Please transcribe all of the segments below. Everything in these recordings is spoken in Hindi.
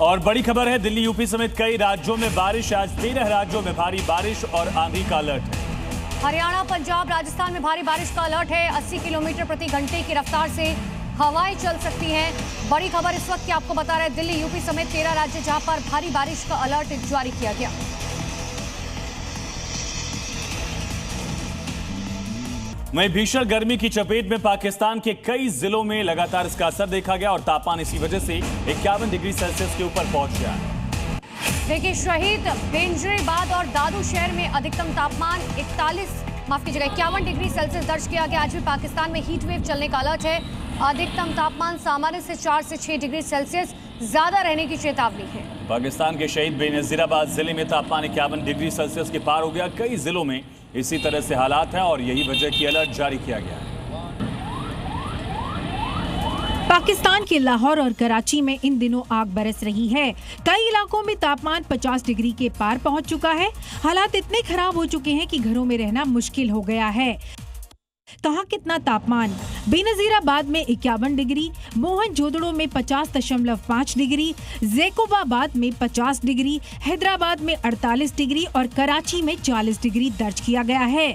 और बड़ी खबर है, दिल्ली यूपी समेत कई राज्यों में बारिश। आज 13 राज्यों में भारी बारिश और आंधी का अलर्ट है। हरियाणा, पंजाब, राजस्थान में भारी बारिश का अलर्ट है। 80 किलोमीटर प्रति घंटे की रफ्तार से हवाएं चल सकती हैं। बड़ी खबर इस वक्त की आपको बता रहे हैं, दिल्ली यूपी समेत 13 राज्य जहां पर भारी बारिश का अलर्ट जारी किया गया। वहीं भीषण गर्मी की चपेट में पाकिस्तान के कई जिलों में लगातार इसका असर देखा गया और तापमान इसी वजह से 51 डिग्री सेल्सियस के ऊपर पहुंच गया है। देखिए, शहीद बेंजराबाद और दादू शहर में अधिकतम तापमान 51 डिग्री सेल्सियस दर्ज किया गया। आज भी पाकिस्तान में हीट वेव चलने का अलर्ट है। अधिकतम तापमान सामान्य से 4 से 6 डिग्री सेल्सियस ज्यादा रहने की चेतावनी है। पाकिस्तान के शहीद बेनजीराबाद जिले में तापमान 51 डिग्री सेल्सियस के पार हो गया। कई जिलों में इसी तरह से हालात हैं और यही वजह की अलर्ट जारी किया गया है। पाकिस्तान के लाहौर और कराची में इन दिनों आग बरस रही है। कई इलाकों में तापमान 50 डिग्री के पार पहुंच चुका है। हालात इतने खराब हो चुके हैं कि घरों में रहना मुश्किल हो गया है। कहाँ कितना तापमान? बेनजीराबाद में 51 डिग्री, मोहनजोदड़ो में 50.5 डिग्री, जैकोबाबाद में 50 डिग्री, हैदराबाद में 48 डिग्री और कराची में 40 डिग्री दर्ज किया गया है।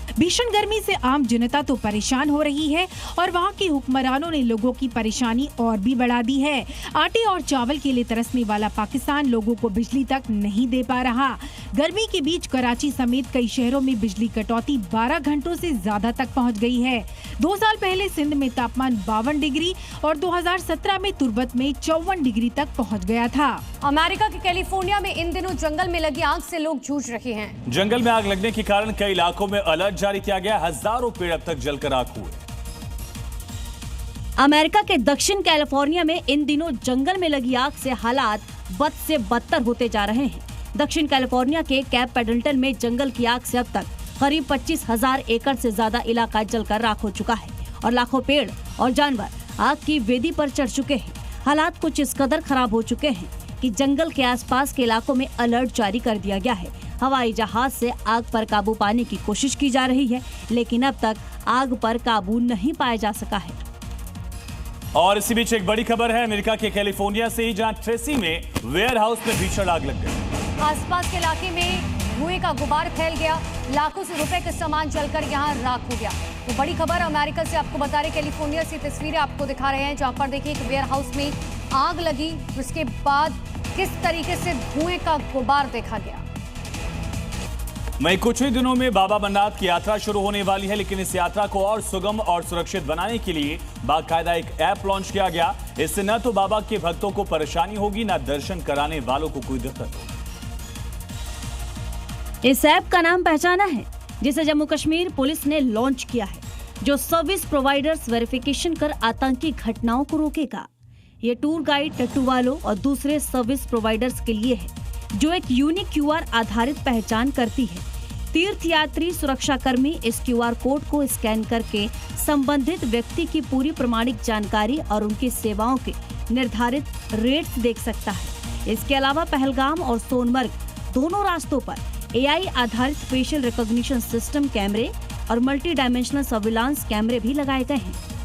भीषण गर्मी से आम जनता तो परेशान हो रही है और वहां के हुक्मरानों ने लोगों की परेशानी और भी बढ़ा दी है। आटे और चावल के लिए तरसने वाला पाकिस्तान लोगों को बिजली तक नहीं दे पा रहा। गर्मी के बीच कराची समेत कई शहरों में बिजली कटौती 12 घंटों से ज्यादा तक पहुंच गई है। 2 साल पहले सिंध में तापमान 52 डिग्री और 2017 में तुर्बत में 54 डिग्री तक पहुँच गया था। अमेरिका के कैलिफोर्निया में इन दिनों जंगल में लगी आग से लोग जूझ रहे हैं। जंगल में आग लगने के कारण कई इलाकों में अलर्ट जारी किया गया। हजारों पेड़ अब तक जलकर राख हुए। अमेरिका के दक्षिण कैलिफोर्निया में इन दिनों जंगल में लगी आग से हालात बद से बदतर होते जा रहे हैं। दक्षिण कैलिफोर्निया के कैप पेडल्टन में जंगल की आग से अब तक करीब 25,000 एकड़ से ज्यादा इलाका जलकर राख हो चुका है और लाखों पेड़ और जानवर आग की वेदी पर चढ़ चुके हैं। हालात कुछ इस कदर खराब हो चुके हैं कि जंगल के आसपास के इलाकों में अलर्ट जारी कर दिया गया है। हवाई जहाज से आग पर काबू पाने की कोशिश की जा रही है, लेकिन अब तक आग पर काबू नहीं पाया जा सका है। और इसी बीच एक बड़ी खबर है अमेरिका के कैलिफोर्निया से ही, जहां ट्रेसी में वेयर हाउस में भीषण आग लग गई। आसपास के इलाके में धुएं का गुबार फैल गया। लाखों से रुपए का सामान जलकर यहाँ राख हो गया। तो बड़ी खबर अमेरिका से आपको बता रहे, कैलिफोर्निया से तस्वीरें आपको दिखा रहे हैं, जहाँ पर देखिए एक वेयर हाउस में आग लगी। उसके बाद किस तरीके से धुएं का गुबार देखा गया। वहीं कुछ ही दिनों में बाबा अमरनाथ की यात्रा शुरू होने वाली है, लेकिन इस यात्रा को और सुगम और सुरक्षित बनाने के लिए बाकायदा एक ऐप लॉन्च किया गया। इससे न तो बाबा के भक्तों को परेशानी होगी, न दर्शन कराने वालों को कोई दिक्कत होगी। इस ऐप का नाम पहचाना है, जिसे जम्मू कश्मीर पुलिस ने लॉन्च किया है, जो सर्विस प्रोवाइडर्स वेरिफिकेशन कर आतंकी घटनाओं को रोकेगा। ये टूर गाइड, टट्टू वालों और दूसरे सर्विस प्रोवाइडर्स के लिए है, जो एक यूनिक QR आधारित पहचान करती है। तीर्थयात्री सुरक्षाकर्मी इस QR कोड को स्कैन करके संबंधित व्यक्ति की पूरी प्रमाणिक जानकारी और उनकी सेवाओं के निर्धारित रेट्स देख सकता है। इसके अलावा पहलगाम और सोनमर्ग दोनों रास्तों पर AI आधारित फेशियल रिकॉग्निशन सिस्टम कैमरे और मल्टी डायमेंशनल सर्विलांस कैमरे भी लगाए गए हैं।